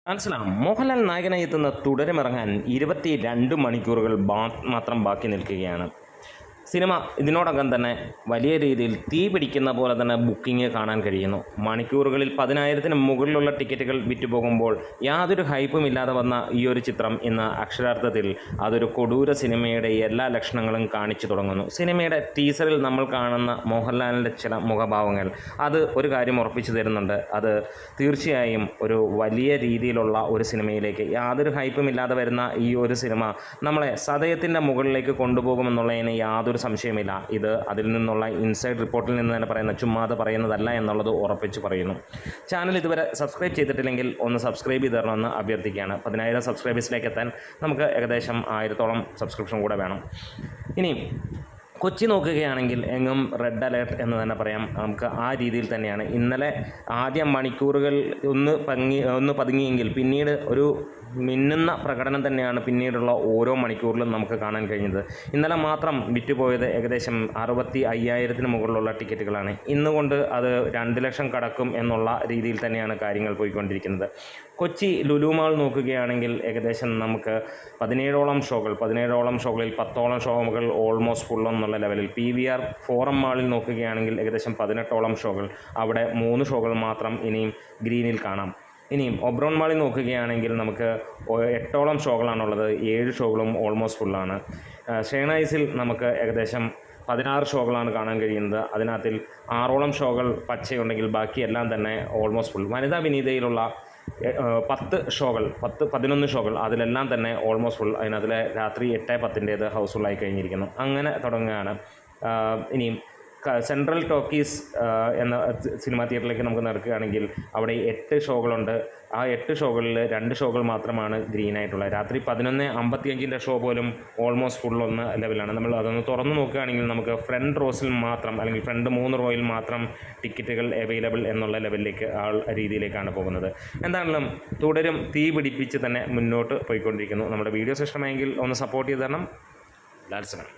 മനസ്സിലാവും. മോഹൻലാൽ നായകനായി എത്തുന്ന തുടരുമിറങ്ങാൻ 22 മണിക്കൂറുകൾ മാത്രം ബാക്കി നിൽക്കുകയാണ്. സിനിമ ഇതിനോടകം തന്നെ വലിയ രീതിയിൽ തീ പിടിക്കുന്ന പോലെ തന്നെ ബുക്കിംഗ് കാണാൻ കഴിയുന്നു. മണിക്കൂറുകളിൽ 10,000-ന് മുകളിലുള്ള ടിക്കറ്റുകൾ വിറ്റുപോകുമ്പോൾ യാതൊരു ഹൈപ്പും ഇല്ലാതെ വന്ന ഈ ഒരു ചിത്രം ഇന്ന് അക്ഷരാർത്ഥത്തിൽ അതൊരു കൊടൂര സിനിമയുടെ എല്ലാ ലക്ഷണങ്ങളും കാണിച്ചു തുടങ്ങുന്നു. സിനിമയുടെ ടീസറിൽ നമ്മൾ കാണുന്ന മോഹൻലാലിൻ്റെ ചില മുഖഭാവങ്ങൾ അത് ഒരു കാര്യം ഉറപ്പിച്ചു തരുന്നുണ്ട്. അത് തീർച്ചയായും ഒരു വലിയ രീതിയിലുള്ള ഒരു സിനിമയിലേക്ക് യാതൊരു ഹൈപ്പും ഇല്ലാതെ വരുന്ന ഈ ഒരു സിനിമ നമ്മളെ സതയത്തിൻ്റെ മുകളിലേക്ക് കൊണ്ടുപോകുമെന്നുള്ളതിന് യാതൊരു സംശയമില്ല. ഇത് അതിൽ നിന്നുള്ള ഇൻസൈഡ് റിപ്പോർട്ടിൽ നിന്ന് തന്നെ പറയുന്ന ചുമ്മാതെ പറയുന്നതല്ല എന്നുള്ളത് ഉറപ്പിച്ച് പറയുന്നു. ചാനൽ ഇതുവരെ സബ്സ്ക്രൈബ് ചെയ്തിട്ടില്ലെങ്കിൽ ഒന്ന് സബ്സ്ക്രൈബ് ചെയ്ത് തരണമെന്ന് അഭ്യർത്ഥിക്കുകയാണ്. 10,000 സബ്സ്ക്രൈബേഴ്സിലേക്ക് എത്താൻ നമുക്ക് ഏകദേശം 1000-ഓളം സബ്സ്ക്രിപ്ഷൻ കൂടെ വേണം. ഇനി കൊച്ചി നോക്കുകയാണെങ്കിൽ എങ്ങും റെഡ് അലേർട്ട് എന്ന് തന്നെ പറയാം. നമുക്ക് ആ രീതിയിൽ തന്നെയാണ്. ഇന്നലെ ആദ്യ മണിക്കൂറുകൾ ഒന്ന് പതുങ്ങിയെങ്കിൽ പിന്നീട് ഒരു മിന്നുന്ന പ്രകടനം തന്നെയാണ് പിന്നീടുള്ള ഓരോ മണിക്കൂറിലും നമുക്ക് കാണാൻ കഴിഞ്ഞത്. ഇന്നലെ മാത്രം വിറ്റുപോയത് ഏകദേശം 65,000-ന് മുകളിലുള്ള ടിക്കറ്റുകളാണ്. ഇന്നുകൊണ്ട് അത് 2 ലക്ഷം കടക്കും എന്നുള്ള രീതിയിൽ തന്നെയാണ് കാര്യങ്ങൾ പോയിക്കൊണ്ടിരിക്കുന്നത്. കൊച്ചി ലുലു മാൾ നോക്കുകയാണെങ്കിൽ ഏകദേശം നമുക്ക് 17ഓളം ഷോകളിൽ 10ഓളം ഷോകൾ ഓൾമോസ്റ്റ് ഫുൾ എന്നുള്ള ലെവലിൽ. PVR ഫോറം മാളിൽ നോക്കുകയാണെങ്കിൽ ഏകദേശം 18ഓളം ഷോകൾ, അവിടെ 3 ഷോകൾ മാത്രം ഇനിയും ഗ്രീനിൽ കാണാം. ഇനിയും ഒബ്രോൺ മാളിൽ നോക്കുകയാണെങ്കിൽ നമുക്ക് 8ഓളം ഷോകളാണുള്ളത്, 7 ഷോകളും ഓൾമോസ്റ്റ് ഫുള്ളാണ്. ഷേണൈസിൽ നമുക്ക് ഏകദേശം 16 ഷോകളാണ് കാണാൻ കഴിയുന്നത്. അതിനകത്തിൽ 6ഓളം ഷോകൾ പച്ചയുണ്ടെങ്കിൽ ബാക്കിയെല്ലാം തന്നെ ഓൾമോസ്റ്റ് ഫുൾ. വനിതാ വിനീതയിലുള്ള 11 ഷോകൾ അതിലെല്ലാം തന്നെ ഓൾമോസ്റ്റ് ഫുൾ. അതിനകത്തിലെ രാത്രി 8:10 ഹൗസ്ഫുള്ളായി കഴിഞ്ഞിരിക്കുന്നു. അങ്ങനെ തുടങ്ങുകയാണ്. ഇനിയും സെൻട്രൽ ടോക്കീസ് എന്ന സിനിമാ തിയേറ്ററിലേക്ക് നമുക്ക് നടക്കുകയാണെങ്കിൽ അവിടെ 8 ഷോകളുണ്ട്. ആ 8 ഷോകളിൽ 2 ഷോകൾ മാത്രമാണ് ഗ്രീനായിട്ടുള്ളത്. രാത്രി 11:55 ഷോ പോലും ഓൾമോസ്റ്റ് ഫുൾ ഒന്ന് ലെവലാണ്. നമ്മൾ അതൊന്ന് തുറന്നു നോക്കുകയാണെങ്കിൽ നമുക്ക് ഫ്രണ്ട് റോസിൽ മാത്രം അല്ലെങ്കിൽ ഫ്രണ്ട് 3 റോയിൽ മാത്രം ടിക്കറ്റുകൾ അവൈലബിൾ എന്നുള്ള ലെവലിലേക്ക് രീതിയിലേക്കാണ് പോകുന്നത്. എന്താണെങ്കിലും തുടരും തീ പിടിപ്പിച്ച് തന്നെ മുന്നോട്ട് പോയിക്കൊണ്ടിരിക്കുന്നു. നമ്മുടെ വീഡിയോസ് ഇഷ്ടമായെങ്കിൽ ഒന്ന് സപ്പോർട്ട് ചെയ്ത് തരണം. ലാൽസനം.